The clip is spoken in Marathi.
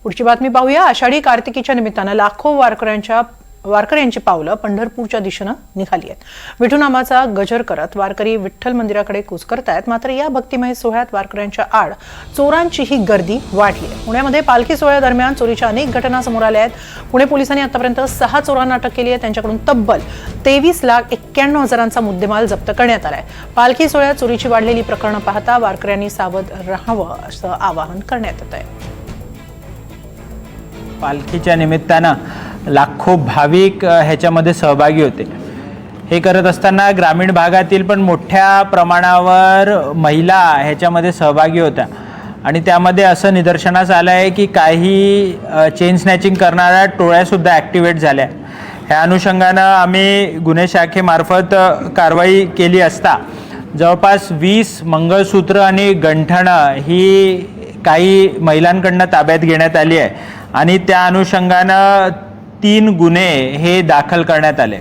पुढची बातमी पाहूया। आषाढी कार्तिकीच्या निमित्तानं लाखो वारकऱ्यांची पावलं पंढरपूरच्या दिशेनं निघाली आहेत। विठुनामाचा गजर करत वारकरी विठ्ठल मंदिराकडे कूच करतायत। मात्र या भक्तिमय सोहळ्यात वारकऱ्यांच्या आड चोरांचीही गर्दी वाढली आहे। पुण्यामध्ये पालखी सोहळ्यादरम्यान चोरीच्या अनेक घटना समोर आल्या आहेत। पुणे पोलिसांनी आतापर्यंत 6 चोरांना अटक केली आहे। त्यांच्याकडून तब्बल 23,91,000चा मुद्देमाल जप्त करण्यात आलाय। पालखी सोहळ्यात चोरीची वाढलेली प्रकरणं पाहता वारकऱ्यांनी सावध राहावं असं आवाहन करण्यात येत आहे। पालखीच्या निमित्तानं लाखो भाविक ह्याच्यामध्ये सहभागी होते। हे करत असताना ग्रामीण भागातील पण मोठ्या प्रमाणावर महिला ह्याच्यामध्ये सहभागी होत्या आणि त्यामध्ये असं निदर्शनास आलं आहे की काही चेन स्नॅचिंग करणाऱ्या टोळ्यासुद्धा ॲक्टिवेट झाल्या। ह्या अनुषंगानं आम्ही गुन्हे शाखेमार्फत कारवाई केली असता जवळपास 20 मंगळसूत्र आणि गंठणं ही काही महिलांकडनं ताब्यात घेण्यात आली आहे आणि त्या अनुषंगानं 3 गुन्हे हे दाखल करण्यात आले।